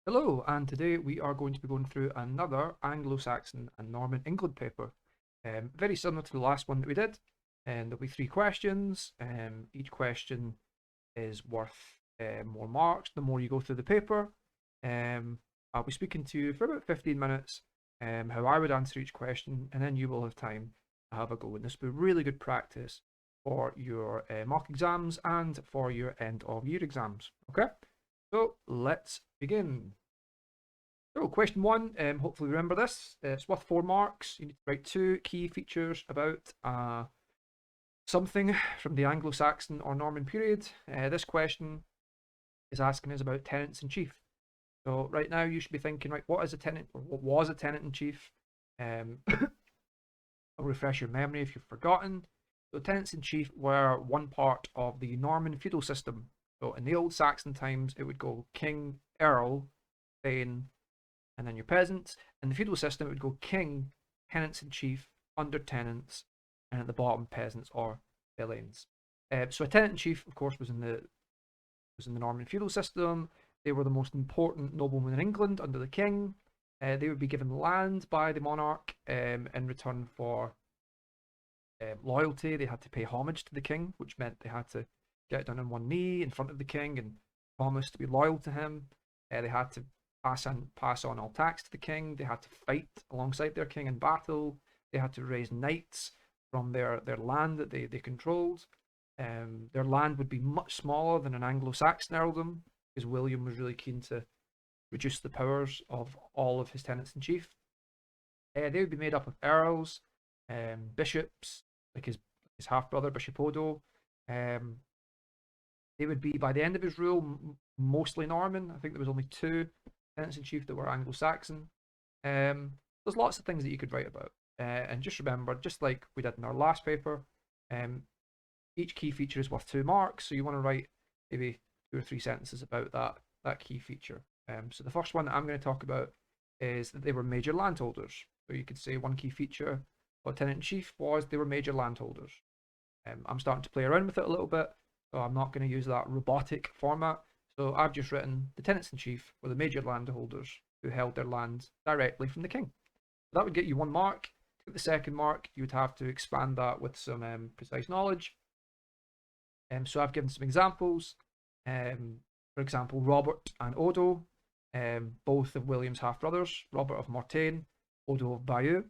Hello, and today we are going to be going through another Anglo-Saxon and Norman England paper. Very similar to the last one that we did, and there'll be three questions. Each question is worth more marks the more you go through the paper. I'll be speaking to you for about 15 minutes, how I would answer each question, and then you will have time to have a go. And this will be really good practice for your mock exams and for your end of year exams. Okay? So let's begin. So question one, hopefully remember this. It's worth 4 marks. You need to write 2 key features about something from the Anglo-Saxon or Norman period. This question is asking us about tenants in chief. So right now you should be thinking, right, what is a tenant, or what was a tenant in chief? I'll refresh your memory if you've forgotten. So tenants in chief were one part of the Norman feudal system. So in the old Saxon times, it would go king, earl, thane, and then your peasants. In the feudal system, it would go king, tenants in chief, under tenants, and at the bottom, peasants or villeins. So a tenant in chief, of course, was in the Norman feudal system. They were the most important noblemen in England under the king. They would be given land by the monarch in return for loyalty. They had to pay homage to the king, which meant they had to get down on one knee in front of the king and promise to be loyal to him. They had to pass on all tax to the king. They had to fight alongside their king in battle. They had to raise knights from their land that they controlled. Their land would be much smaller than an Anglo-Saxon earldom, because William was really keen to reduce the powers of all of his tenants in chief. They would be made up of earls, bishops, like his half brother Bishop Odo. They would be, by the end of his rule, mostly Norman. I think there was only 2 tenants in chief that were Anglo-Saxon. There's lots of things that you could write about. And just remember, just like we did in our last paper, each key feature is worth 2 marks. So you want to write maybe 2 or 3 sentences about that key feature. So the first one that I'm going to talk about is that they were major landholders. So you could say one key feature of tenant-in-chief was they were major landholders. I'm starting to play around with it a little bit, so I'm not going to use that robotic format. So I've just written the tenants-in-chief were the major landholders who held their land directly from the king. So that would get you 1 mark. To get the second mark, you would have to expand that with some precise knowledge. So I've given some examples. For example, Robert and Odo, both of William's half-brothers, Robert of Mortain, Odo of Bayeux,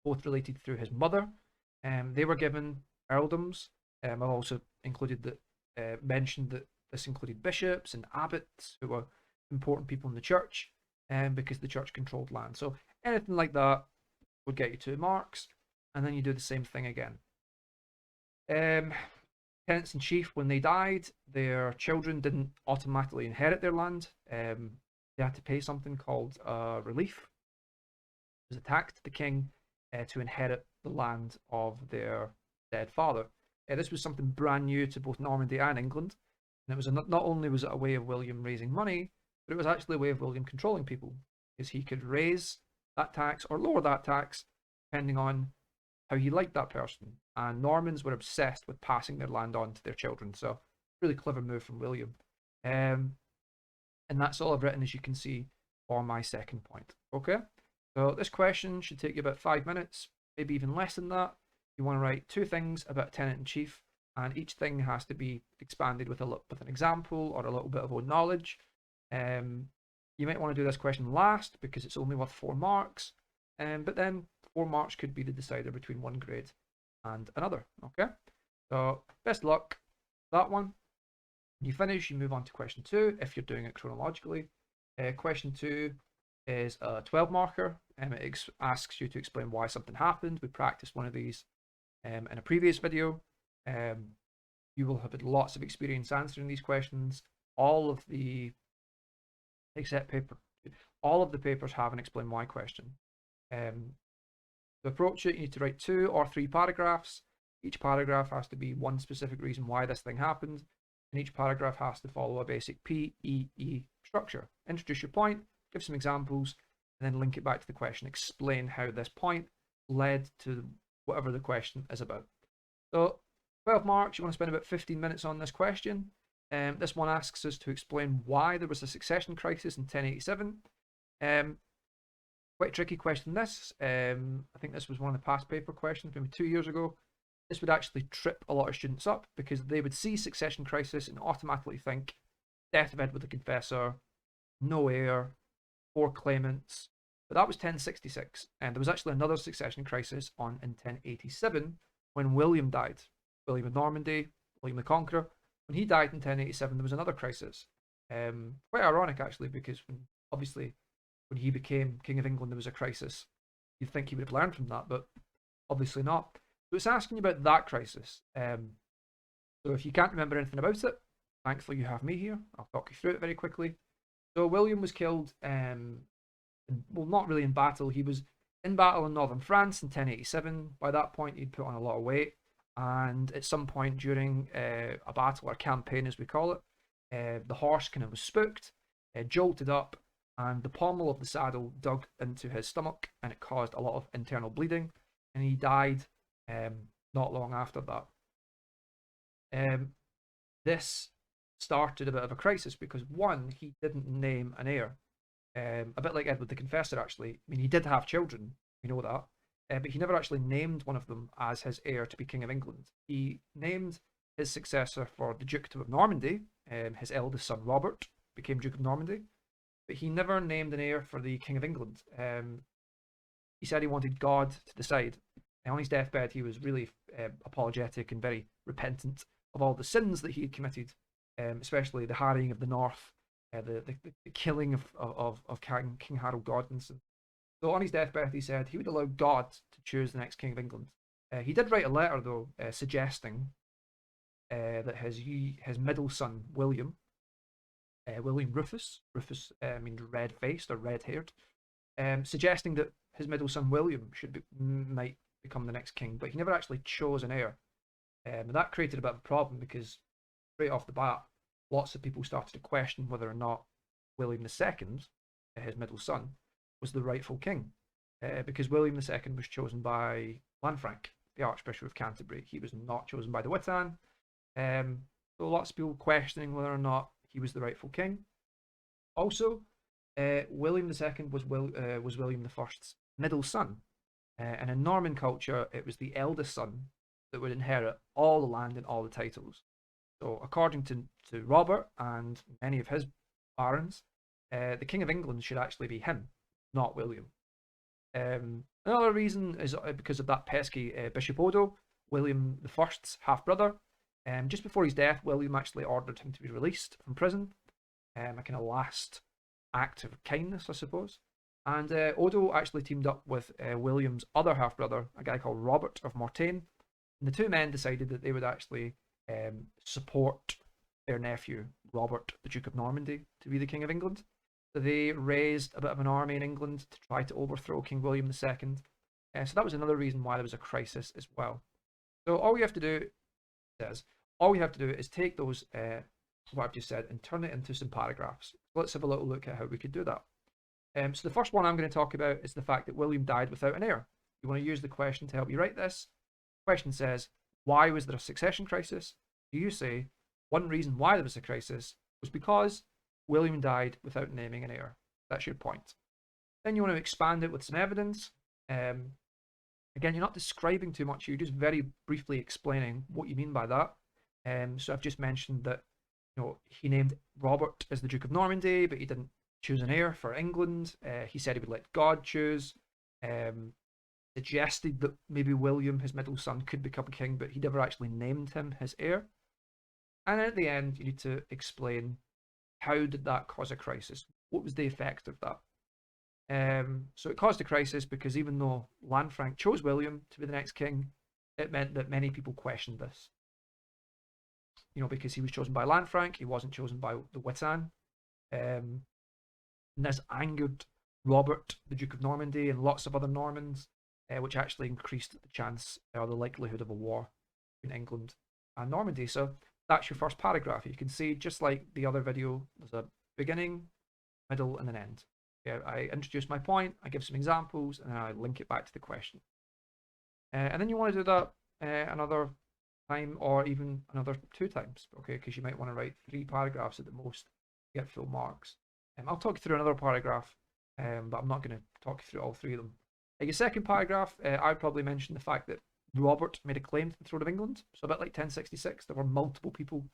both related through his mother. They were given earldoms. I've also mentioned that this included bishops and abbots, who were important people in the church, because the church controlled land. So anything like that would get you 2 marks, and then you do the same thing again. Tenants in chief, when they died, their children didn't automatically inherit their land. They had to pay something called relief. It was a tax to the king to inherit the land of their dead father. This was something brand new to both Normandy and England, and it was not only was it a way of William raising money, but it was actually a way of William controlling people, because he could raise that tax or lower that tax depending on how he liked that person. And Normans were obsessed with passing their land on to their children, so really clever move from William. And that's all I've written, as you can see, for my second point. Okay, so this question should take you about 5 minutes, maybe even less than that. You want to write 2 things about tenant-in-chief, and each thing has to be expanded with an example or a little bit of own knowledge. You might want to do this question last because it's only worth 4 marks, but then 4 marks could be the decider between one grade and another. Okay, so best luck with that one. When you finish, you move on to question 2 if you're doing it chronologically. Question 2 is a 12 marker, and it asks you to explain why something happened. We practiced one of these in a previous video. You will have had lots of experience answering these questions. All of the papers have an explain why question. To approach it, you need to write 2 or 3 paragraphs. Each paragraph has to be one specific reason why this thing happened, and each paragraph has to follow a basic PEE structure. Introduce your point, give some examples, and then link it back to the question. Explain how this point led to whatever the question is about. So 12 marks, you want to spend about 15 minutes on this question. This one asks us to explain why there was a succession crisis in 1087. Quite a tricky question, this. I think this was one of the past paper questions, maybe 2 years ago. This would actually trip a lot of students up because they would see succession crisis and automatically think death of Edward the Confessor, no heir, 4 claimants. But that was 1066, and there was actually another succession crisis in 1087 when William died. William of Normandy, William the Conqueror. When he died in 1087, there was another crisis. Quite ironic, actually, because obviously when he became King of England, there was a crisis. You'd think he would have learned from that, but obviously not. So it's asking you about that crisis. So if you can't remember anything about it, thankfully you have me here. I'll talk you through it very quickly. So William was killed, well, not really in battle. He was in battle in northern France in 1087. By that point, he'd put on a lot of weight. And at some point during a battle or campaign, as we call it, the horse kind of was spooked, jolted up, and the pommel of the saddle dug into his stomach, and it caused a lot of internal bleeding, and he died not long after that. This started a bit of a crisis because, one, he didn't name an heir. A bit like Edward the Confessor, actually. I mean, he did have children, we know that, but he never actually named one of them as his heir to be King of England. He named his successor for the Dukedom of Normandy. His eldest son, Robert, became Duke of Normandy, but he never named an heir for the King of England. He said he wanted God to decide. And on his deathbed, he was really apologetic and very repentant of all the sins that he had committed, especially the harrying of the North, the killing of King Harold Godwinson. So on his deathbed, he said he would allow God to choose the next King of England. He did write a letter, though, suggesting that his middle son, William Rufus means red-faced or red-haired, suggesting that his middle son, William, might become the next king, but he never actually chose an heir. And that created a bit of a problem because straight off the bat, lots of people started to question whether or not William II, his middle son, was the rightful king, because William II was chosen by Lanfranc, the Archbishop of Canterbury. He was not chosen by the Witan. So lots of people questioning whether or not he was the rightful king. Also, William II was William I's middle son, and in Norman culture, it was the eldest son that would inherit all the land and all the titles. So, according to Robert and many of his barons, the King of England should actually be him, not William. Another reason is because of that pesky Bishop Odo, William I's half-brother. Just before his death, William actually ordered him to be released from prison. A kind of last act of kindness, I suppose. And Odo actually teamed up with William's other half-brother, a guy called Robert of Mortain. And the two men decided that they would actually support their nephew, Robert, the Duke of Normandy, to be the King of England. So they raised a bit of an army in England to try to overthrow King William II. So that was another reason why there was a crisis as well. So all we have to do is take those, what I've just said, and turn it into some paragraphs. Let's have a little look at how we could do that. So the first one I'm going to talk about is the fact that William died without an heir. You want to use the question to help you write this. The question says, why was there a succession crisis? Do you say, one reason why there was a crisis was because William died without naming an heir? That's your point. Then you want to expand it with some evidence. Again, you're not describing too much, you're just very briefly explaining what you mean by that. So I've just mentioned that he named Robert as the Duke of Normandy, but he didn't choose an heir for England. He said he would let God choose. Suggested that maybe William, his middle son, could become king, but he never actually named him his heir. And then at the end, you need to explain how did that cause a crisis? What was the effect of that? So it caused a crisis because even though Lanfranc chose William to be the next king, it meant that many people questioned this. Because he was chosen by Lanfranc, he wasn't chosen by the Witan. And this angered Robert, the Duke of Normandy, and lots of other Normans, which actually increased the chance or the likelihood of a war between England and Normandy. So that's your first paragraph. You can see, just like the other video, there's a beginning, middle, and an end. I introduce my point, I give some examples, and then I link it back to the question. And then you want to do that another time, or even another 2 times, okay? Because you might want to write 3 paragraphs at the most to get full marks. I'll talk you through another paragraph, but I'm not going to talk you through all 3 of them. Your second paragraph, I'd probably mention the fact that Robert made a claim to the throne of England. So a bit like 1066, there were multiple people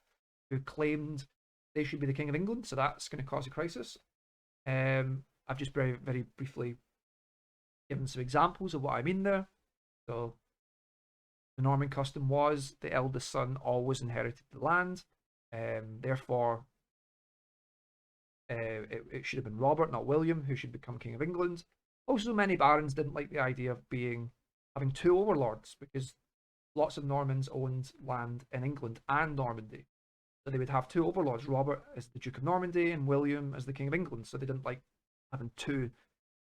who claimed they should be the King of England, so that's going to cause a crisis. I've just very, very briefly given some examples of what I mean there. So the Norman custom was the eldest son always inherited the land. Therefore, it should have been Robert, not William, who should become King of England. Also, many barons didn't like the idea of having 2 overlords, because lots of Normans owned land in England and Normandy. So they would have 2 overlords, Robert as the Duke of Normandy and William as the King of England. So they didn't like having 2.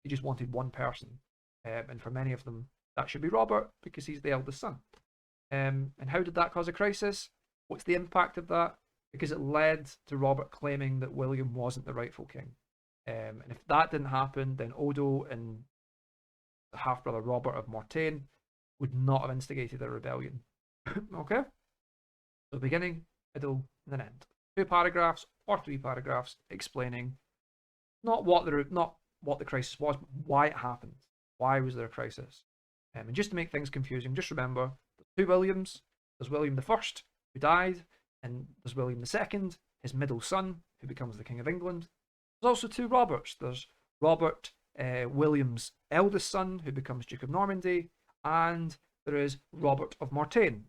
They just wanted one person. And for many of them, that should be Robert, because he's the eldest son. And how did that cause a crisis? What's the impact of that? Because it led to Robert claiming that William wasn't the rightful king. And if that didn't happen, then Odo and the half-brother Robert of Mortain would not have instigated a rebellion. Okay? So beginning, middle, and an end. 2 paragraphs or 3 paragraphs explaining not what the crisis was, but why it happened. Why was there a crisis? And just to make things confusing, just remember, there's 2 Williams. There's William I, who died, and there's William II, his middle son, who becomes the King of England. There's also 2 Roberts. There's Robert, William's eldest son, who becomes Duke of Normandy, and there is Robert of Mortain,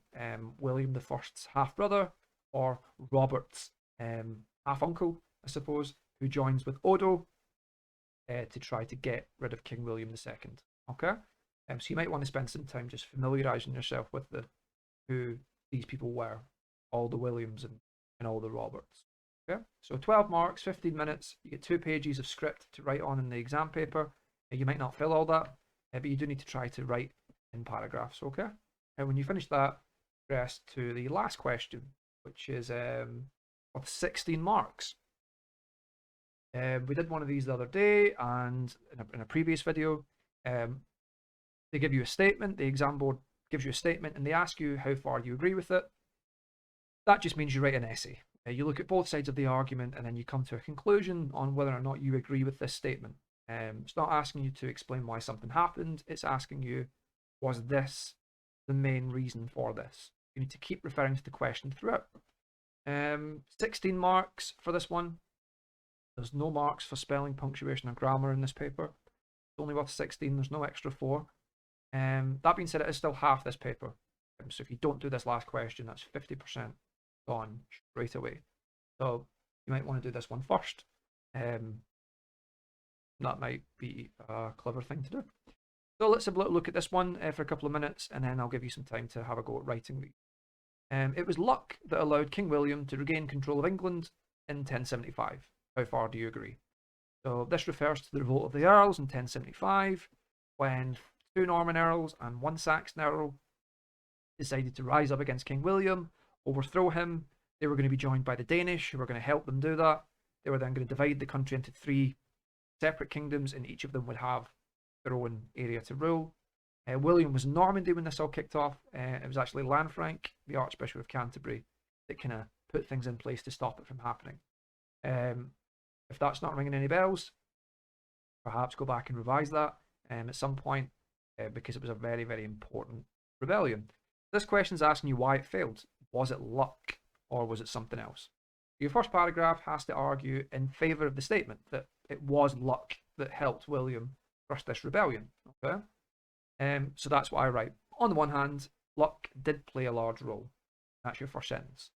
William I's half-brother, or Robert's half-uncle, I suppose, who joins with Odo to try to get rid of King William II. Okay? So you might want to spend some time just familiarising yourself with who these people were, all the Williams and all the Roberts. Okay? So 12 marks, 15 minutes, you get 2 pages of script to write on in the exam paper. You might not fill all that, but you do need to try to write in paragraphs, okay? And when you finish that, progress to the last question, which is worth 16 marks. We did one of these the other day, and in a previous video, they give you a statement, the exam board gives you a statement, and they ask you how far you agree with it. That just means you write an essay. You look at both sides of the argument, and then you come to a conclusion on whether or not you agree with this statement. It's not asking you to explain why something happened, it's asking you, was this the main reason for this? You need to keep referring to the question throughout. 16 marks for this one. There's no marks for spelling, punctuation, or grammar in this paper. It's only worth 16, there's no extra 4. That being said, it is still half this paper. So if you don't do this last question, that's 50% gone straight away. So you might want to do this one first. That might be a clever thing to do. So let's have a little look at this one for a couple of minutes, and then I'll give you some time to have a go at writing these. It was luck that allowed King William to regain control of England in 1075. How far do you agree? So this refers to the revolt of the Earls in 1075, when 2 Norman Earls and 1 Saxon Earl decided to rise up against King William, overthrow him. They were going to be joined by the Danish, who were going to help them do that. They were then going to divide the country into 3 separate kingdoms, and each of them would have their own area to rule. William was in Normandy when this all kicked off. It was actually Lanfranc, the Archbishop of Canterbury, that kind of put things in place to stop it from happening. If that's not ringing any bells, perhaps go back and revise that at some point, because it was a very, very important rebellion. This question is asking you why it failed. Was it luck, or was it something else? Your first paragraph has to argue in favour of the statement that it was luck that helped William crush this rebellion. Okay, so that's what I write. On the one hand, luck did play a large role. That's your first sentence.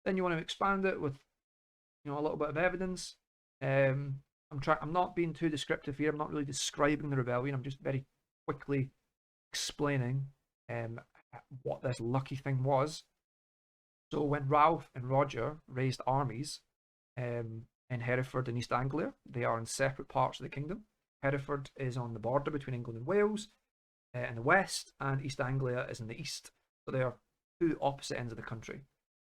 Then you want to expand it with, a little bit of evidence. I'm not being too descriptive here. I'm not really describing the rebellion. I'm just very quickly explaining what this lucky thing was. So when Ralph and Roger raised armies in Hereford and East Anglia, they are in separate parts of the kingdom. Hereford is on the border between England and Wales in the west, and East Anglia is in the east. So they are 2 opposite ends of the country.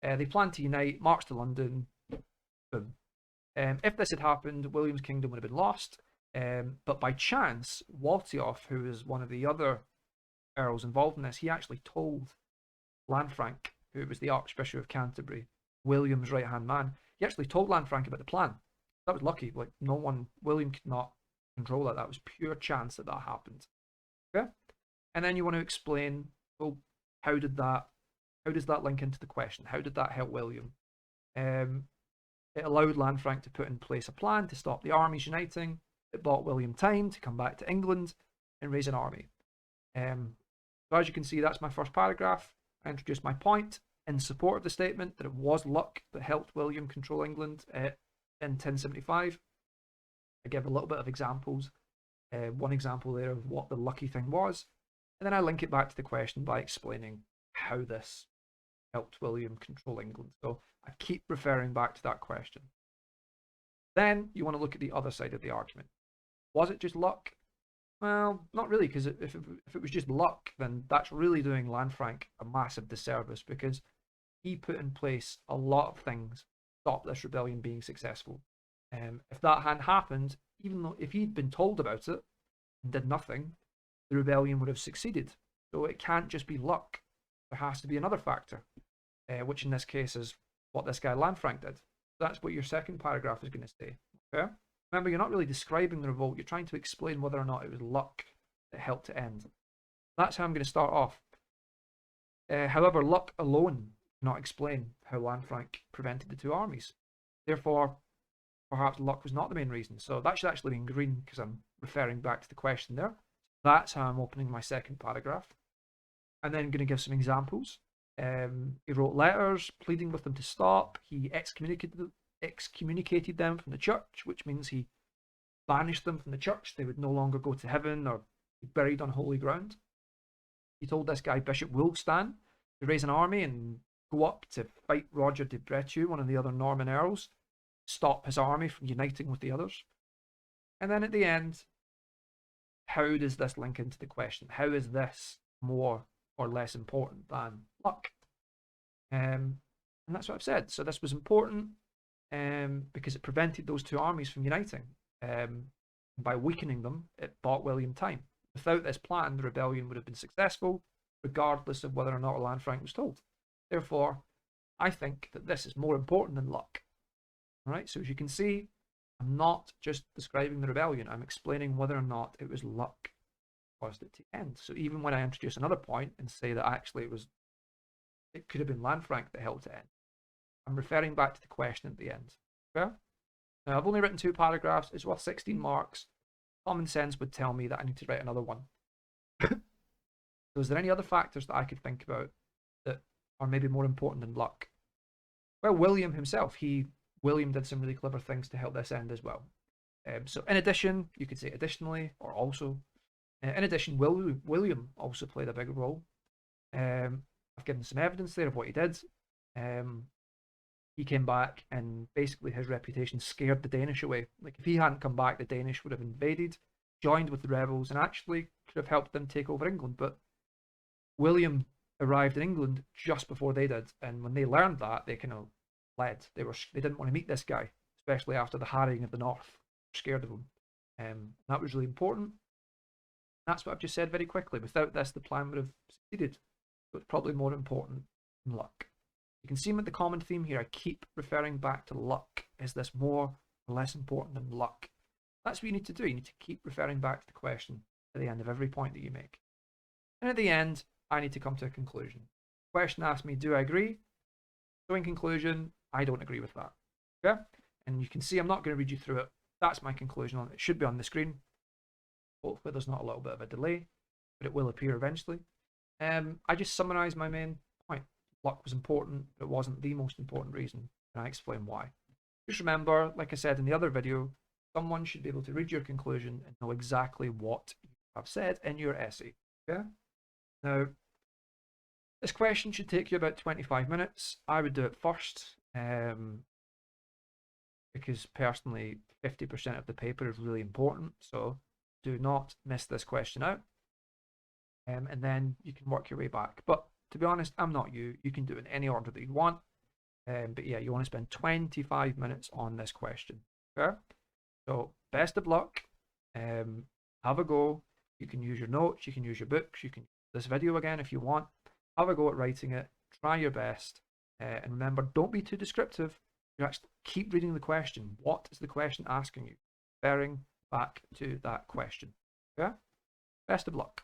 They plan to unite, march to London, boom. If this had happened, William's kingdom would have been lost. But by chance, Waltheof, who is one of the other earls involved in this, he actually told Lanfranc who was the Archbishop of Canterbury, William's right-hand man, he actually told Lanfranc about the plan. That was lucky. Like, no one, William could not control that. That was pure chance that that happened. Okay? And then you want to explain, well, how does that link into the question? How did that help William? It allowed Lanfranc to put in place a plan to stop the armies uniting. It bought William time to come back to England and raise an army. So as you can see, that's my first paragraph. I introduced my point in support of the statement that it was luck that helped William control England in 1075. I give a little bit of examples. One example there of what the lucky thing was. And then I link it back to the question by explaining how this helped William control England. So I keep referring back to that question. Then you want to look at the other side of the argument. Was it just luck? Well, not really, because if it was just luck, then that's really doing Lanfranc a massive disservice, because he put in place a lot of things to stop this rebellion being successful. If that hadn't happened, even though if he'd been told about it and did nothing, the rebellion would have succeeded. So it can't just be luck. There has to be another factor, which in this case is what this guy Lanfranc did. That's what your second paragraph is going to say. Okay? Remember, you're not really describing the revolt. You're trying to explain whether or not it was luck that helped it end. That's how I'm going to start off. However, luck alone cannot explain how Lanfranc prevented the two armies. Therefore, perhaps luck was not the main reason. So that should actually be in green because I'm referring back to the question there. That's how I'm opening my second paragraph. And then going to give some examples. He wrote letters pleading with them to stop. He excommunicated them from the church, which means he banished them from the church. They would no longer go to heaven or be buried on holy ground. He told this guy, Bishop Wulfstan, to raise an army and go up to fight Roger de Bretu, one of the other Norman earls, stop his army from uniting with the others. And then at the end, how does this link into the question? How is this more or less important than luck? And that's what I've said. So this was important because it prevented those two armies from uniting. By weakening them, it bought William time. Without this plan, the rebellion would have been successful, regardless of whether or not Lanfranc was told. Therefore, I think that this is more important than luck. All right, so as you can see, I'm not just describing the rebellion, I'm explaining whether or not it was luck that caused it to end. So even when I introduce another point and say that actually it could have been Lanfranc that helped it end, I'm referring back to the question at the end. Okay? Now, I've only written 2 paragraphs, it's worth 16 marks. Common sense would tell me that I need to write another one. So is there any other factors that I could think about that are maybe more important than luck? Well, William himself, William did some really clever things to help this end as well. So in addition, you could say additionally, or also. In addition, William also played a big role. I've given some evidence there of what he did. He came back and basically his reputation scared the Danish away. Like if he hadn't come back, the Danish would have invaded, joined with the rebels, and actually could have helped them take over England. But William arrived in England just before they did, and when they learned that, they kind of fled. They didn't want to meet this guy, especially after the harrying of the north. They were scared of him. That was really important. That's what I've just said very quickly. Without this, the plan would have succeeded. So it's probably more important than luck. You can see the common theme here. I keep referring back to luck. Is this more or less important than luck? That's what you need to do. You need to keep referring back to the question at the end of every point that you make. And at the end, I need to come to a conclusion. The question asks me, do I agree? So in conclusion, I don't agree with that. Okay? And you can see I'm not going to read you through it. That's my conclusion on it. It should be on the screen. Hopefully there's not a little bit of a delay, but it will appear eventually. I just summarised my main point. Luck was important, but it wasn't the most important reason, and I explain why. Just remember, like I said in the other video, someone should be able to read your conclusion and know exactly what you have said in your essay. Okay? Now, this question should take you about 25 minutes. I would do it first, because personally 50% of the paper is really important, so do not miss this question out. And then you can work your way back. But to be honest, I'm not you. You can do it in any order that you want. But yeah, you want to spend 25 minutes on this question. Okay? So best of luck. Have a go. You can use your notes. You can use your books. You can use this video again if you want. Have a go at writing it. try your best, and remember, don't be too descriptive. You actually keep reading the question. What is the question asking you? Referring back to that question. Yeah? Best of luck.